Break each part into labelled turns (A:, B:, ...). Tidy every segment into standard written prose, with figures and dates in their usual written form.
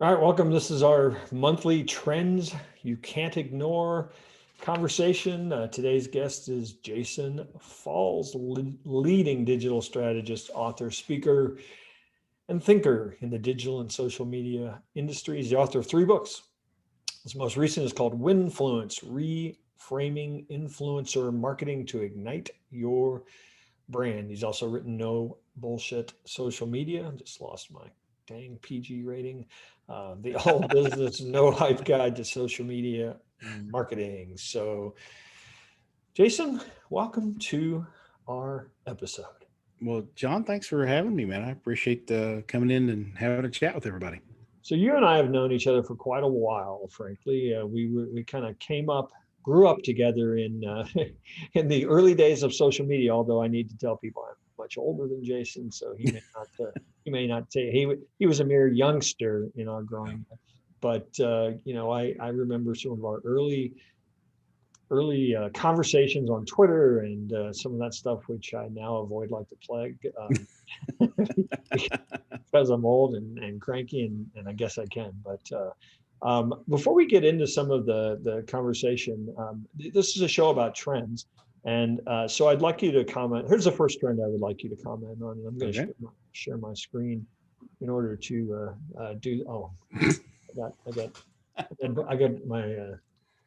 A: All right, welcome. This is our monthly trends you can't ignore conversation. Today's guest is Jason Falls, leading digital strategist, author, speaker, and thinker in the digital and social media industries. The author of three books. His most recent is called Winfluence, Reframing Influencer Marketing to Ignite Your Brand. He's also written No Bullshit Social Media. I just lost my dang PG rating. The All Business No Hype Guide to Social Media Marketing. So, Jason, welcome to our episode.
B: Well, John, thanks for having me, man. I appreciate coming in and having a chat with everybody.
A: So, you and I have known each other for quite a while. Frankly, we kind of grew up together in in the early days of social media. Although I need to tell people I'm much older than Jason, so he may not say he was a mere youngster in our
B: Yeah.
A: growing up. But I remember some of our early conversations on Twitter and some of that stuff, which I now avoid like the plague. Because I'm old and cranky, and I guess I can. But before we get into some of the conversation, this is a show about trends, and so I'd like you to comment. Here's the first trend I would like you to comment on, and I'm going to
B: Okay.
A: share my screen in order to do. Oh, I got my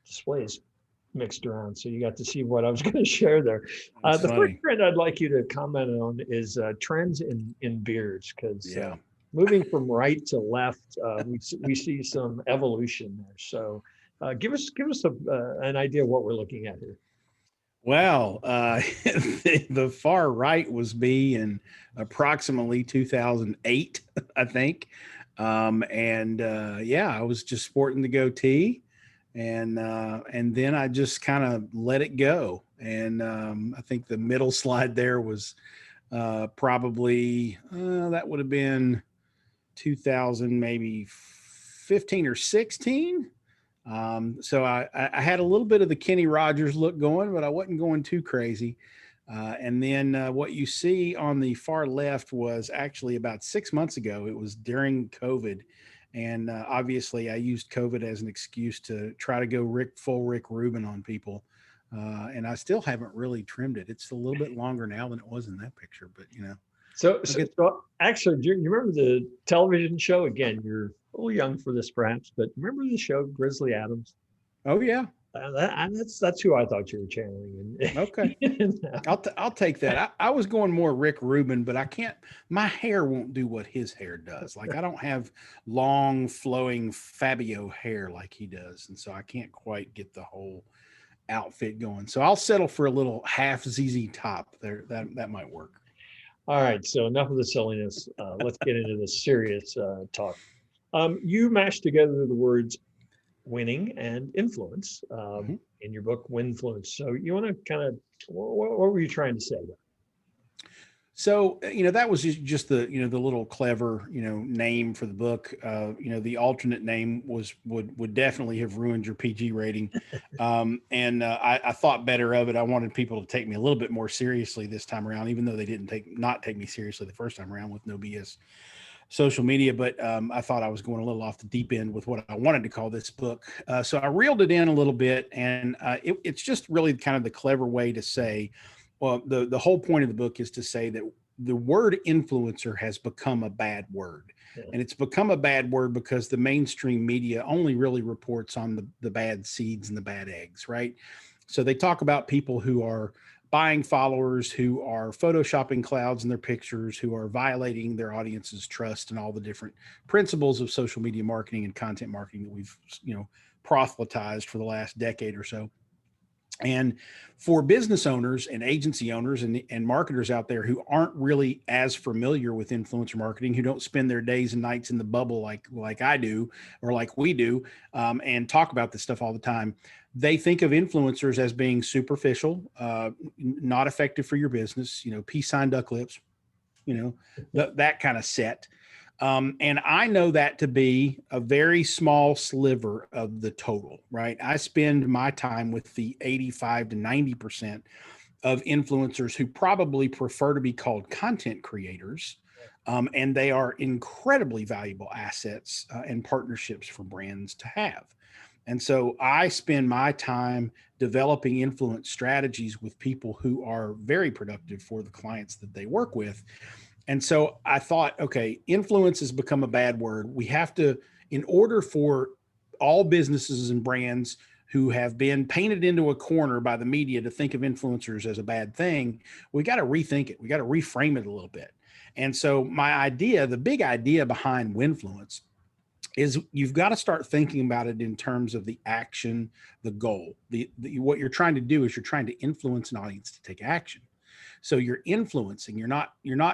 A: displays mixed around, so you got to see what I was going to share there.
B: That's
A: The first
B: funny.
A: trend I'd like you to comment on is trends in beards, because
B: Yeah.
A: moving from right to left, we see some evolution there. So give us an idea of what we're looking at here.
B: Well, the far right was me in approximately 2008, I think. And yeah, I was just sporting the goatee, and then I just kind of let it go. And I think the middle slide there was probably that would have been 2000, maybe 15 or 16. So I had a little bit of the Kenny Rogers look going, but I wasn't going too crazy. And then what you see on the far left was actually about 6 months ago. It was during COVID. And obviously, I used COVID as an excuse to try to go full Rick Rubin on people. And I still haven't really trimmed it. It's a little bit longer now than it was in that picture, but
A: So,
B: I'll
A: so,
B: get.
A: so actually, do you remember the television show? Again, you're a little young for this, perhaps, but remember the show Grizzly Adams?
B: Oh, yeah.
A: That's who I thought you were channeling.
B: Okay. I'll take that. I was going more Rick Rubin, but I can't. My hair won't do what his hair does. Like I don't have long flowing Fabio hair like he does, and so I can't quite get the whole outfit going. So I'll settle for a little half ZZ top there. That might work.
A: All right, so enough of the silliness. Let's get into the serious talk. You mashed together the words winning and influence
B: Mhm.
A: in your book, Winfluence. So you want to kind of, what were you trying to say there?
B: So that was just the the little clever name for the book. The alternate name would definitely have ruined your PG rating, and I thought better of it. I wanted people to take me a little bit more seriously this time around, even though they didn't not take me seriously the first time around with No BS social media. But I thought I was going a little off the deep end with what I wanted to call this book. So I reeled it in a little bit, and it's just really kind of the clever way to say, well, the whole point of the book is to say that the word influencer has become a bad word.
A: Yeah.
B: And it's become a bad word because the mainstream media only really reports on the bad seeds and the bad eggs, right? So they talk about people who are buying followers, who are photoshopping clouds in their pictures, who are violating their audience's trust, and all the different principles of social media marketing and content marketing that we've proselytized for the last decade or so. And for business owners and agency owners and marketers out there who aren't really as familiar with influencer marketing, who don't spend their days and nights in the bubble like I do or like we do, and talk about this stuff all the time, they think of influencers as being superficial, not effective for your business. Peace sign, duck lips. That kind of set. And I know that to be a very small sliver of the total, right? I spend my time with the 85 to 90% of influencers who probably prefer to be called content creators, And they are incredibly valuable assets and partnerships for brands to have. And so I spend my time developing influence strategies with people who are very productive for the clients that they work with. And so I thought, okay, influence has become a bad word. We have to, in order for all businesses and brands who have been painted into a corner by the media to think of influencers as a bad thing, we got to rethink it. We got to reframe it a little bit. And so my idea, the big idea behind Winfluence is you've got to start thinking about it in terms of the action, the goal. What you're trying to do is you're trying to influence an audience to take action. So you're influencing, you're not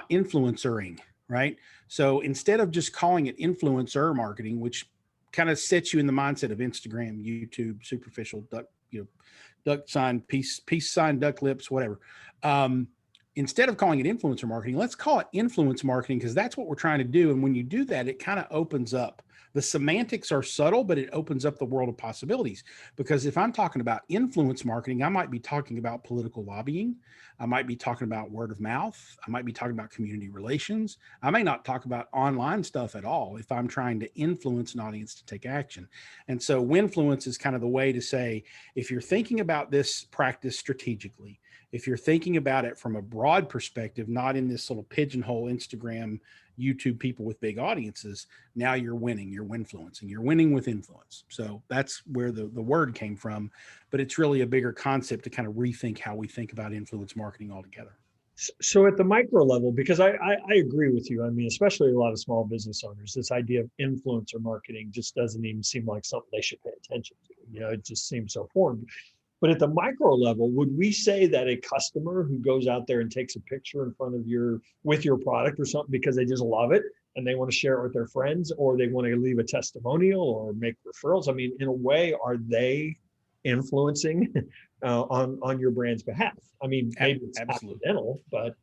B: influencering, right? So instead of just calling it influencer marketing, which kind of sets you in the mindset of Instagram, YouTube, superficial, duck, duck sign, peace sign, duck lips, whatever. Instead of calling it influencer marketing, let's call it influence marketing, because that's what we're trying to do. And when you do that, it kind of opens up. The semantics are subtle, but it opens up the world of possibilities. Because if I'm talking about influence marketing, I might be talking about political lobbying. I might be talking about word of mouth. I might be talking about community relations. I may not talk about online stuff at all if I'm trying to influence an audience to take action. And so Winfluence is kind of the way to say, if you're thinking about this practice strategically, if you're thinking about it from a broad perspective, not in this little pigeonhole Instagram, YouTube people with big audiences, now you're winning, you're winfluencing, you're winning with influence. So that's where the word came from, but it's really a bigger concept to kind of rethink how we think about influence marketing altogether.
A: So at the micro level, because I agree with you. I mean, especially a lot of small business owners, this idea of influencer marketing just doesn't even seem like something they should pay attention to. It just seems so foreign. But at the micro level, would we say that a customer who goes out there and takes a picture in front of with your product or something because they just love it and they want to share it with their friends, or they want to leave a testimonial or make referrals? I mean, in a way, are they influencing on your brand's behalf? I mean, maybe it's
B: Absolutely.
A: accidental, but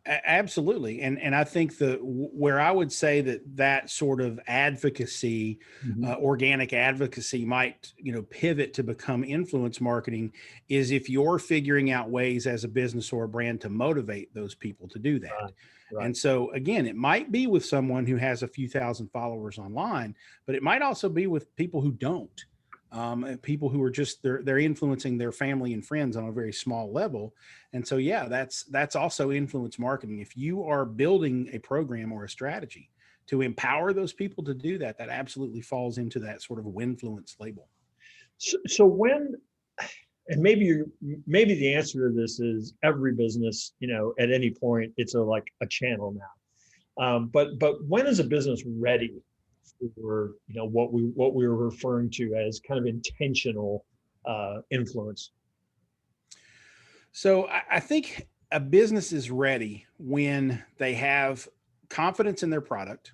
B: Absolutely. And I think where I would say that sort of advocacy, organic advocacy might, pivot to become influence marketing is if you're figuring out ways as a business or a brand to motivate those people to do that.
A: right, right.
B: And so again, it might be with someone who has a few thousand followers online, but it might also be with people who don't. People who are just they're influencing their family and friends on a very small level. And so yeah, that's also influence marketing. If you are building a program or a strategy to empower those people to do that, that absolutely falls into that sort of winfluence label.
A: So when, and maybe the answer to this is every business, at any point, it's like a channel now. But when is a business ready for what we were referring to as kind of intentional influence?
B: So I think a business is ready when they have confidence in their product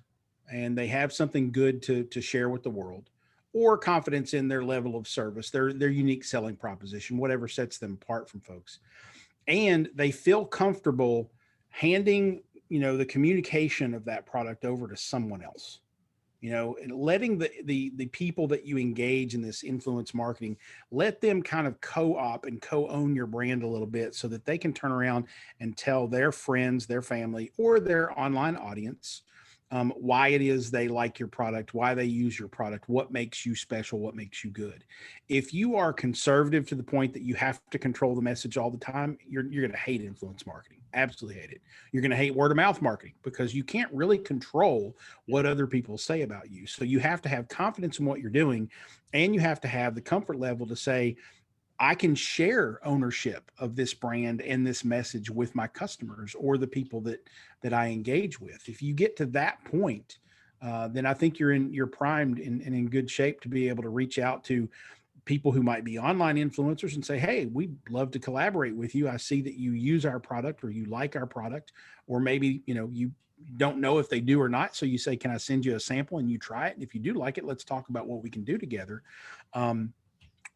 B: and they have something good to share with the world, or confidence in their level of service, their unique selling proposition, whatever sets them apart from folks. And they feel comfortable handing, the communication of that product over to someone else. And letting the people that you engage in this influence marketing, let them kind of co-op and co-own your brand a little bit so that they can turn around and tell their friends, their family, or their online audience why it is they like your product, why they use your product, what makes you special, what makes you good. If you are conservative to the point that you have to control the message all the time, you're going to hate influence marketing. Absolutely hate it. You're going to hate word of mouth marketing because you can't really control what other people say about you. So you have to have confidence in what you're doing, and you have to have the comfort level to say, I can share ownership of this brand and this message with my customers or the people that I engage with. If you get to that point, then I think you're primed and in good shape to be able to reach out to people who might be online influencers and say, hey, we'd love to collaborate with you. I see that you use our product or you like our product, or maybe, you don't know if they do or not. So you say, can I send you a sample and you try it? And if you do like it, let's talk about what we can do together.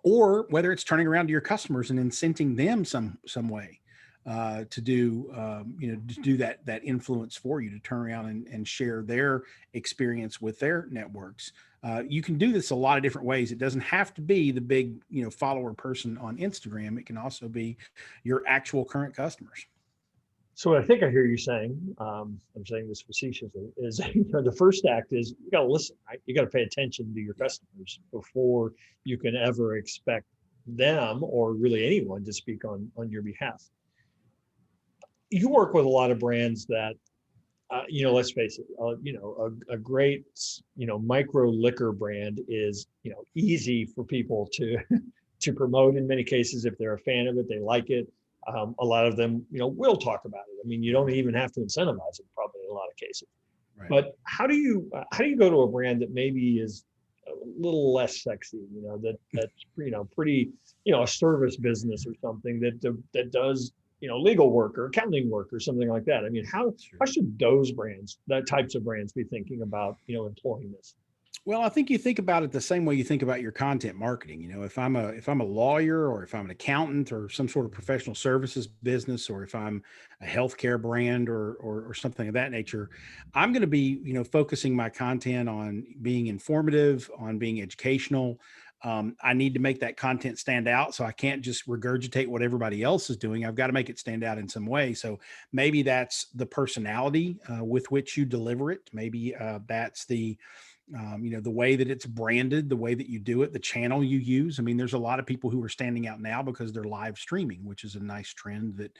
B: Or whether it's turning around to your customers and incenting them some way to do to do that influence for you, to turn around and share their experience with their networks. You can do this a lot of different ways. It doesn't have to be the big follower person on Instagram. It can also be your actual current customers.
A: So what I think I hear you saying, I'm saying this facetiously, is the first act is you got to listen, right? You got to pay attention to your
B: Yeah.
A: customers before you can ever expect them or really anyone to speak on your behalf. You work with a lot of brands that, let's face it, a great, micro liquor brand is, easy for people to to promote in many cases. If they're a fan of it, they like it. A lot of them, will talk about it. I mean, you don't even have to incentivize it probably in a lot of cases.
B: Right.
A: But how do you go to a brand that maybe is a little less sexy, that's pretty, a service business or something that does, legal work or accounting work or something like that. I mean, how
B: Sure.
A: should those brands, that types of brands, be thinking about, employing this?
B: Well, I think you think about it the same way you think about your content marketing. If I'm a lawyer, or if I'm an accountant, or some sort of professional services business, or if I'm a healthcare brand, or something of that nature, I'm going to be, focusing my content on being informative, on being educational. I need to make that content stand out, so I can't just regurgitate what everybody else is doing. I've got to make it stand out in some way. So maybe that's the personality with which you deliver it. Maybe that's the way that it's branded, the way that you do it, the channel you use. I mean, there's a lot of people who are standing out now because they're live streaming, which is a nice trend that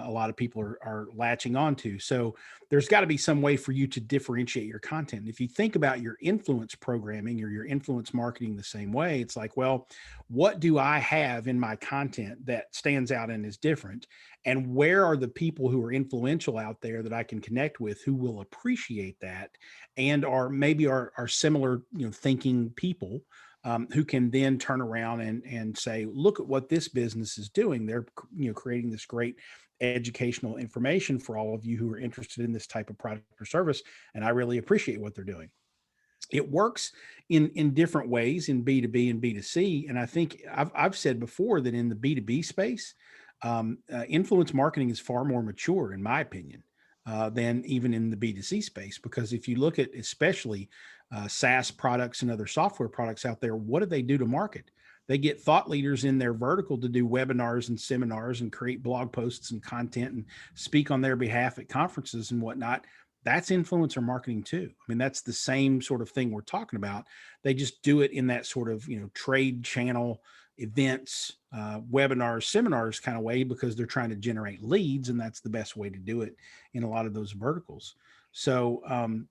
B: a lot of people are latching onto. So there's got to be some way for you to differentiate your content. If you think about your influence programming or your influence marketing the same way, it's like, well, what do I have in my content that stands out and is different? And where are the people who are influential out there that I can connect with who will appreciate that, and are similar, thinking people, who can then turn around and say, look at what this business is doing. They're, creating this great educational information for all of you who are interested in this type of product or service, and I really appreciate what they're doing. It works in different ways in B2B and B2C, and I think I've said before that in the B2B space, influence marketing is far more mature, in my opinion, than even in the B2C space. Because if you look at especially SaaS products and other software products out there, what do they do to market? They get thought leaders in their vertical to do webinars and seminars and create blog posts and content and speak on their behalf at conferences and whatnot. That's influencer marketing too. I mean, that's the same sort of thing we're talking about. They just do it in that sort of, trade channel events, webinars, seminars kind of way, because they're trying to generate leads, and that's the best way to do it in a lot of those verticals. So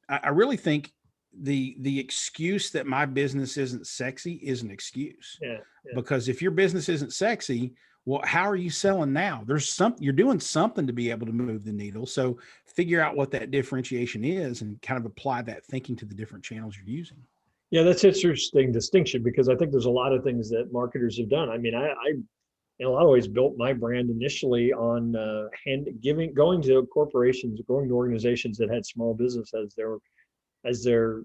B: I really think the excuse that my business isn't sexy is an excuse,
A: Yeah, yeah.
B: because if your business isn't sexy, well, how are you selling now? You're doing something to be able to move the needle. So figure out what that differentiation is and kind of apply that thinking to the different channels you're using.
A: Yeah, that's interesting distinction, because I think there's a lot of things that marketers have done. I mean, I in a lot of ways built my brand initially on going to corporations, going to organizations that had small business as their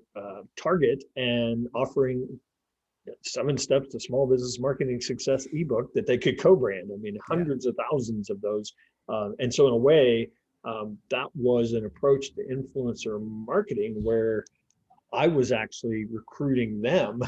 A: target, and offering 7 Steps to Small Business Marketing Success ebook that they could co-brand. I mean,
B: Yeah.
A: hundreds of thousands of those. And so in a way, that was an approach to influencer marketing where I was actually recruiting them,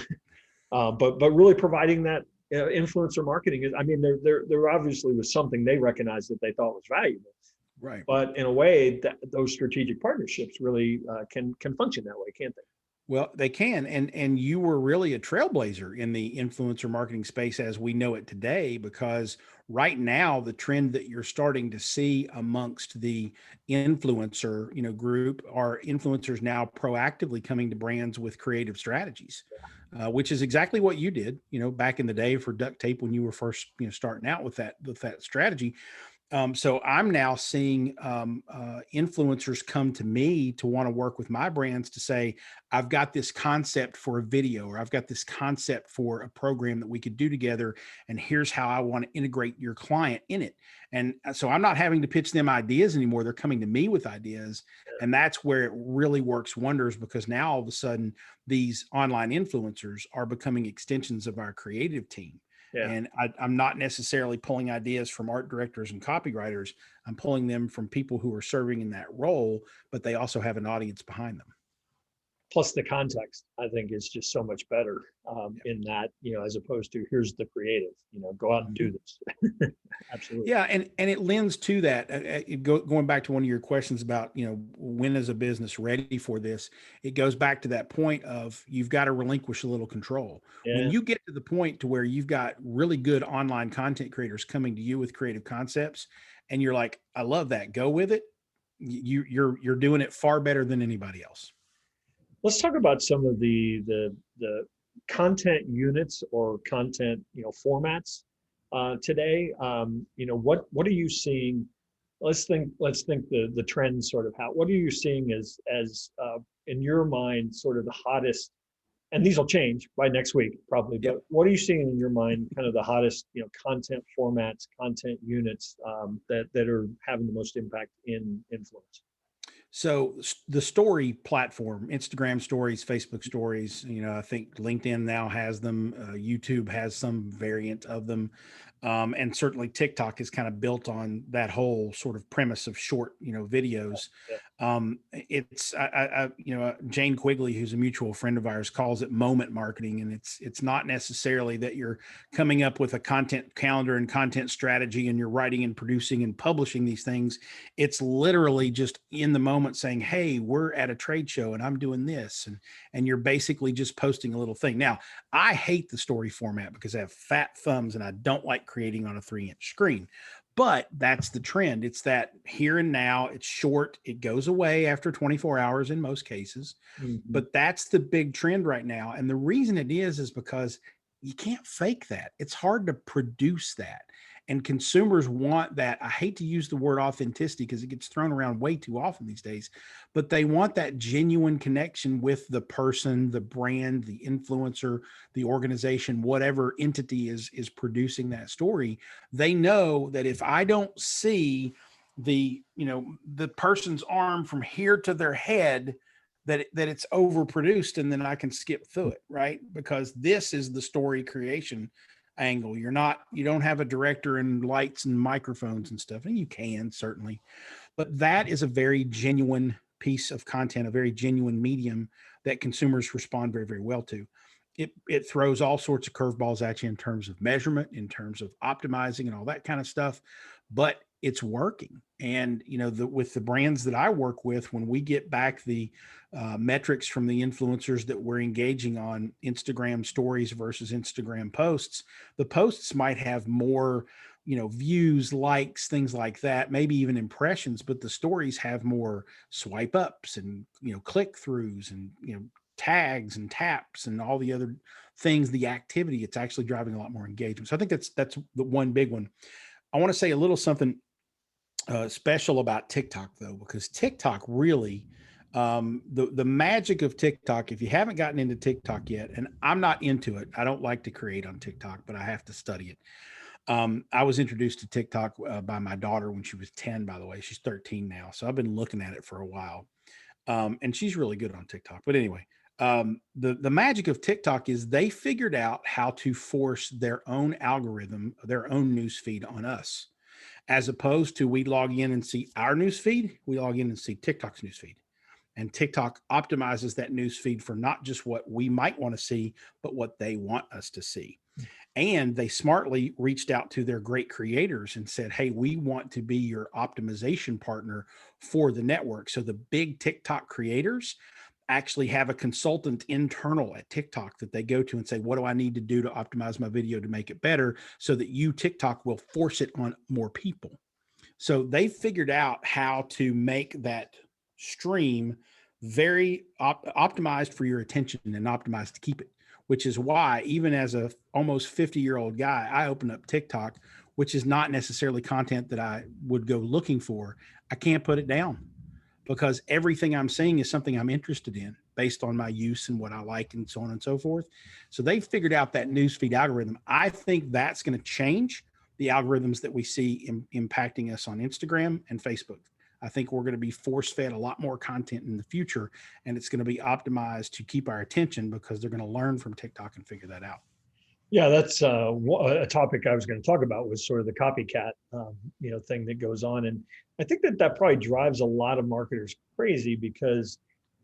A: but really providing that influencer marketing. I mean, there obviously was something they recognized that they thought was valuable,
B: Right.
A: but in a way that those strategic partnerships really can function that way, can't they?
B: Well, they can, and you were really a trailblazer in the influencer marketing space as we know it today, because right now the trend that you're starting to see amongst the influencer, group, are influencers now proactively coming to brands with creative strategies, which is exactly what you did, back in the day for duct tape when you were first, starting out with that strategy. So I'm now seeing influencers come to me to want to work with my brands to say, I've got this concept for a video, or I've got this concept for a program that we could do together, and here's how I want to integrate your client in it. And so I'm not having to pitch them ideas anymore. They're coming to me with ideas. And that's where it really works wonders, because now all of a sudden these online influencers are becoming extensions of our creative team.
A: Yeah.
B: And I'm not necessarily pulling ideas from art directors and copywriters. I'm pulling them from people who are serving in that role, but they also have an audience behind them.
A: plus the context, I think, is just so much better in that, as opposed to here's the creative, go out and
B: Mhm.
A: do this. Absolutely.
B: Yeah, and it lends to that. Going back to one of your questions about when is a business ready for this, it goes back to that point of you've got to relinquish a little control. When
A: Yeah.
B: you get to the point to where you've got really good online content creators coming to you with creative concepts, and you're like, I love that, go with it. You're doing it far better than anybody else.
A: Let's talk about some of the content units or content formats today. What are you seeing? Let's think the trends sort of how. What are you seeing as in your mind sort of the hottest? And these will change by next week probably.
B: Yep.
A: But what are you seeing in your mind, kind of the hottest content formats, content units that are having the most impact in influence?
B: So the story platform, Instagram stories, Facebook stories, I think LinkedIn now has them. YouTube has some variant of them. And certainly TikTok is kind of built on that whole sort of premise of short, videos.
A: Yeah.
B: Jane Quigley, who's a mutual friend of ours, calls it moment marketing. And it's not necessarily that you're coming up with a content calendar and content strategy and you're writing and producing and publishing these things. It's literally just in the moment saying, hey, we're at a trade show and I'm doing this. And you're basically just posting a little thing. Now, I hate the story format because I have fat thumbs and I don't like creating on a 3-inch screen. But that's the trend. It's that here and now, it's short. It goes away after 24 hours in most cases.
A: Mhm.
B: But that's the big trend right now. And the reason it is because you can't fake that. It's hard to produce that. And consumers want that. I hate to use the word authenticity because it gets thrown around way too often these days, but they want that genuine connection with the person, the brand, the influencer, the organization, whatever entity is producing that story. They know that if I don't see the person's arm from here to their head, that it's overproduced and then I can skip through it, right? Because this is the story creation angle. You don't have a director and lights and microphones and stuff, and you can certainly, but that is a very genuine piece of content, a very genuine medium that consumers respond very, very well to. It throws all sorts of curveballs at you in terms of measurement, in terms of optimizing and all that kind of stuff, but it's working. And with the brands that I work with, when we get back the metrics from the influencers that we're engaging on Instagram stories versus Instagram posts, the posts might have more views, likes, things like that, maybe even impressions, but the stories have more swipe ups and click throughs and tags and taps and all the other things, the activity. It's actually driving a lot more engagement. So I think that's the one big one. I want to say a little something special about TikTok though, because TikTok really, the magic of TikTok, if you haven't gotten into TikTok yet, and I'm not into it, I don't like to create on TikTok, but I have to study it. I was introduced to TikTok by my daughter when she was 10, by the way. She's 13 now. So I've been looking at it for a while. And she's really good on TikTok. But anyway, the magic of TikTok is they figured out how to force their own algorithm, their own news feed on us, as opposed to we log in and see our news feed. We log in and see TikTok's news feed. And TikTok optimizes that news feed for not just what we might want to see, but what they want us to see. And they smartly reached out to their great creators and said, hey, we want to be your optimization partner for the network. So the big TikTok creators actually have a consultant internal at TikTok that they go to and say, what do I need to do to optimize my video to make it better so that TikTok will force it on more people. So they figured out how to make that stream very optimized for your attention and optimized to keep it, which is why even as a almost 50-year-old guy, I open up TikTok, which is not necessarily content that I would go looking for. I can't put it down because everything I'm seeing is something I'm interested in based on my use and what I like and so on and so forth. So they figured out that newsfeed algorithm. I think that's going to change the algorithms that we see impacting us on Instagram and Facebook. I think we're going to be force fed a lot more content in the future, and it's going to be optimized to keep our attention because they're going to learn from TikTok and figure that out.
A: Yeah, that's a topic I was going to talk about was sort of the copycat, thing that goes on, and I think that probably drives a lot of marketers crazy because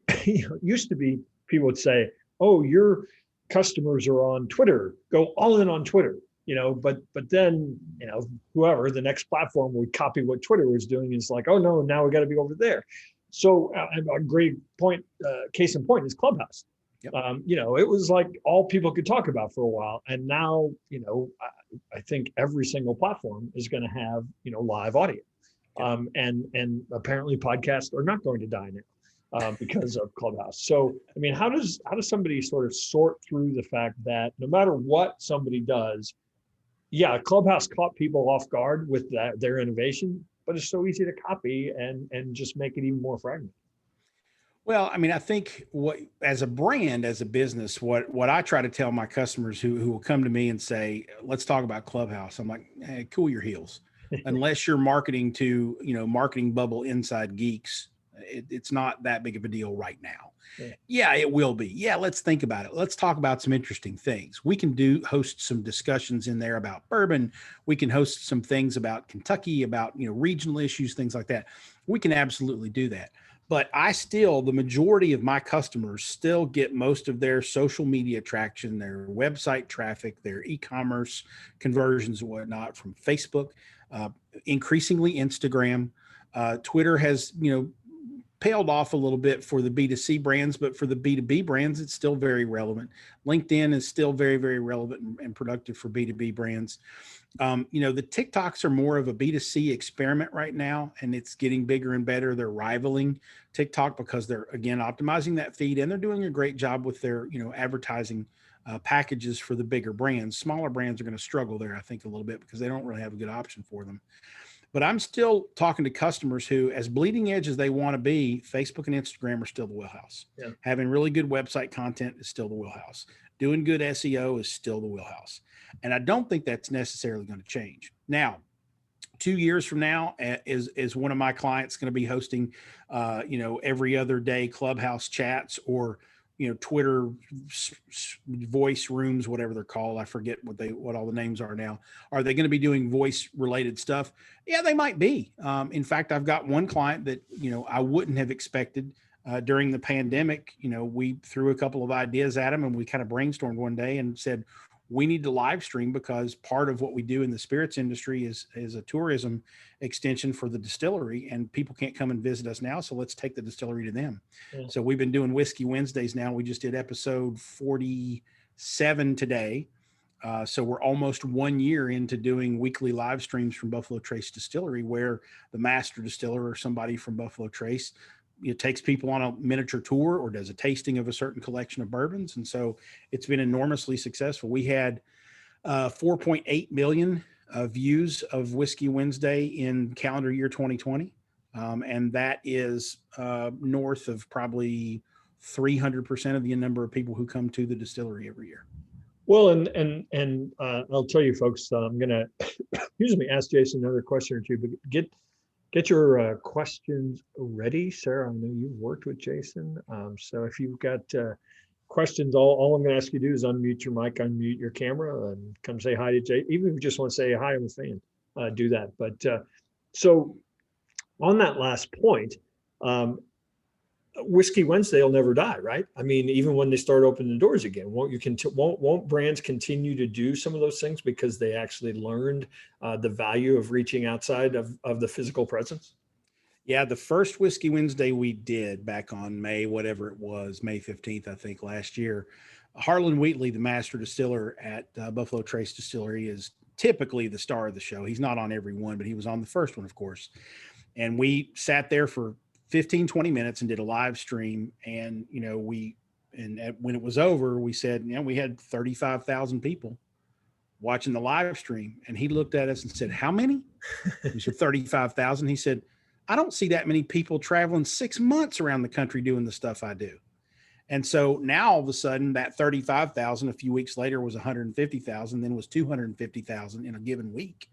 A: it used to be people would say, oh, your customers are on Twitter, go all in on Twitter, but then, whoever the next platform would copy what Twitter was doing. It's like, oh no, now we got to be over there. So a great point, case in point is Clubhouse.
B: Yep.
A: It was like all people could talk about for a while. And now, I think every single platform is going to have, live audio.
B: Yep.
A: And apparently podcasts are not going to die now because of Clubhouse. So, I mean, how does somebody sort of sort through the fact that no matter what somebody does, yeah, Clubhouse caught people off guard with their innovation, but it's so easy to copy and just make it even more fragmented.
B: Well, I mean, I think as a brand, as a business, what I try to tell my customers who will come to me and say, let's talk about Clubhouse. I'm like, hey, cool your heels. Unless you're marketing to, marketing bubble inside geeks, it's not that big of a deal right now. Yeah, it will be. Yeah, let's think about it. Let's talk about some interesting things. We can host some discussions in there about bourbon. We can host some things about Kentucky, about, regional issues, things like that. We can absolutely do that. But the majority of my customers still get most of their social media traction, their website traffic, their e-commerce conversions and whatnot from Facebook, increasingly Instagram. Twitter has, paled off a little bit for the B2C brands, but for the B2B brands, it's still very relevant. LinkedIn is still very, very relevant and productive for B2B brands. The TikToks are more of a B2C experiment right now, and it's getting bigger and better. They're rivaling TikTok because they're, again, optimizing that feed, and they're doing a great job with their, advertising packages for the bigger brands. Smaller brands are going to struggle there, I think, a little bit because they don't really have a good option for them. But I'm still talking to customers who, as bleeding edge as they want to be, Facebook and Instagram are still the wheelhouse.
A: Yeah.
B: Having really good website content is still the wheelhouse. Doing good SEO is still the wheelhouse. And I don't think that's necessarily going to change. Now, 2 years from now, is one of my clients going to be hosting, every other day Clubhouse chats or, Twitter voice rooms, whatever they're called. I forget what all the names are now. Are they going to be doing voice related stuff? Yeah, they might be. In fact, I've got one client that, I wouldn't have expected during the pandemic. We threw a couple of ideas at them and we kind of brainstormed one day and said, we need to live stream because part of what we do in the spirits industry is a tourism extension for the distillery, and people can't come and visit us now. So let's take the distillery to them. Yeah. So we've been doing Whiskey Wednesdays now. We just did episode 47 today. So we're almost 1 year into doing weekly live streams from Buffalo Trace Distillery, where the master distiller or somebody from Buffalo Trace, it takes people on a miniature tour or does a tasting of a certain collection of bourbons. And so it's been enormously successful. We had 4.8 million views of Whiskey Wednesday in calendar year 2020. And that is north of probably 300% of the number of people who come to the distillery every year.
A: Well, and I'll tell you folks, I'm going to ask Jason another question or two, but get your questions ready. Sarah, I know you've worked with Jason. So if you've got questions, all I'm going to ask you to do is unmute your mic, unmute your camera, and come say hi to Jason. Even if you just want to say hi, I'm a fan, do that. But so on that last point, Whiskey Wednesday will never die, right? I mean, even when they start opening the doors again, won't brands continue to do some of those things because they actually learned the value of reaching outside of the physical presence?
B: Yeah, the first Whiskey Wednesday we did back on May 15th, I think, last year. Harlan Wheatley, the master distiller at Buffalo Trace Distillery, is typically the star of the show. He's not on every one, but he was on the first one, of course. And we sat there for 15, 20 minutes and did a live stream. And, when it was over, we said, we had 35,000 people watching the live stream. And he looked at us and said, how many? We said 35,000. He said, I don't see that many people traveling 6 months around the country doing the stuff I do. And so now all of a sudden that 35,000 a few weeks later was 150,000, then was 250,000 in a given week.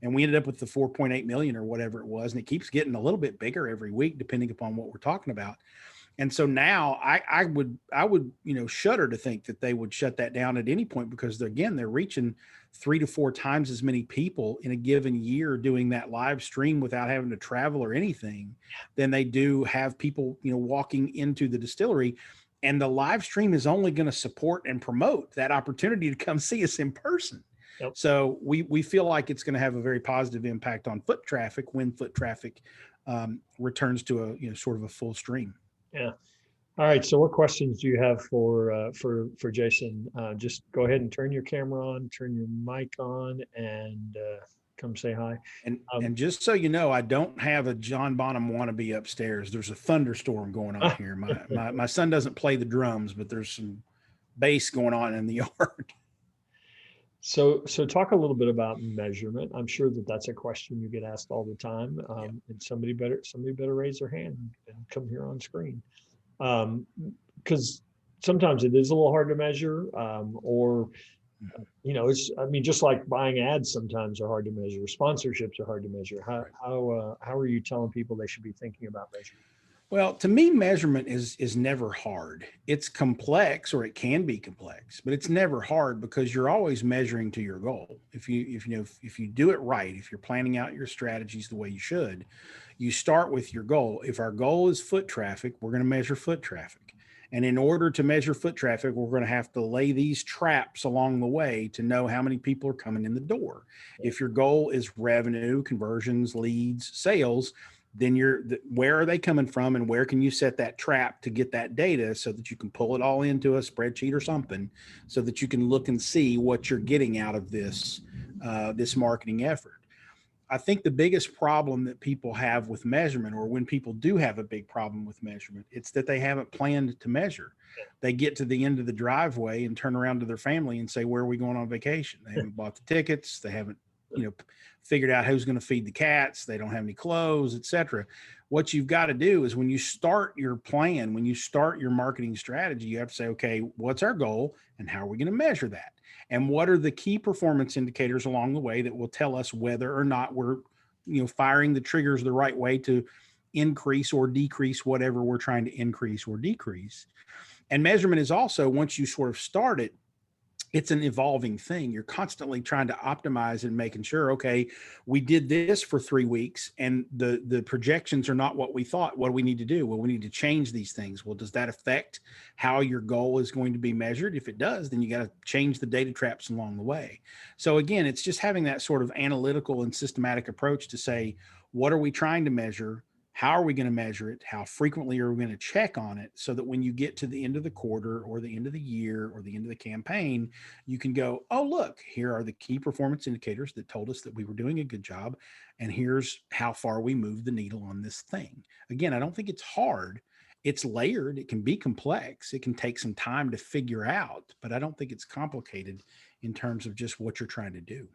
B: And we ended up with the 4.8 million or whatever it was. And it keeps getting a little bit bigger every week, depending upon what we're talking about. And so now I would, shudder to think that they would shut that down at any point, because they're reaching 3 to 4 times as many people in a given year doing that live stream without having to travel or anything than they do have people, walking into the distillery. And the live stream is only going to support and promote that opportunity to come see us in person.
A: Yep.
B: So we feel like it's going to have a very positive impact on foot traffic when foot traffic returns to a sort of a full stream.
A: Yeah. All right. So what questions do you have for Jason? Just go ahead and turn your camera on, turn your mic on, and come say hi.
B: And just so you know, I don't have a John Bonham wannabe upstairs. There's a thunderstorm going on here. My son doesn't play the drums, but there's some bass going on in the yard.
A: So talk a little bit about measurement. I'm sure that that's a question you get asked all the time,
B: Yeah.
A: and somebody better raise their hand and come here on screen, because sometimes it is a little hard to measure, or it's, I mean, just like buying ads sometimes are hard to measure. Sponsorships are hard to measure. How are you telling people they should be thinking about measurement?
B: Well, to me, measurement is never hard. It's complex, or it can be complex, but it's never hard because you're always measuring to your goal. If you do it right, if you're planning out your strategies the way you should, you start with your goal. If our goal is foot traffic, we're going to measure foot traffic. And in order to measure foot traffic, we're going to have to lay these traps along the way to know how many people are coming in the door. If your goal is revenue, conversions, leads, sales, then where are they coming from, and where can you set that trap to get that data so that you can pull it all into a spreadsheet or something, so that you can look and see what you're getting out of this marketing effort. I think the biggest problem that people have with measurement, or when people do have a big problem with measurement, it's that they haven't planned to measure. They get to the end of the driveway and turn around to their family and say, where are we going on vacation? They haven't bought the tickets. They haven't, figured out who's going to feed the cats. They don't have any clothes, etc. What you've got to do is, when you start your plan, when you start your marketing strategy, you have to say, okay, what's our goal and how are we going to measure that? And what are the key performance indicators along the way that will tell us whether or not we're, firing the triggers the right way to increase or decrease whatever we're trying to increase or decrease. And measurement is also, once you sort of start it, it's an evolving thing. You're constantly trying to optimize and making sure, okay, we did this for 3 weeks and the projections are not what we thought. What do we need to do? Well, we need to change these things. Well, does that affect how your goal is going to be measured? If it does, then you got to change the data traps along the way. So again, it's just having that sort of analytical and systematic approach to say, what are we trying to measure? How are we going to measure it? How frequently are we going to check on it, so that when you get to the end of the quarter or the end of the year or the end of the campaign, you can go, oh, look, here are the key performance indicators that told us that we were doing a good job. And here's how far we moved the needle on this thing. Again, I don't think it's hard. It's layered. It can be complex. It can take some time to figure out, but I don't think it's complicated in terms of just what you're trying to do.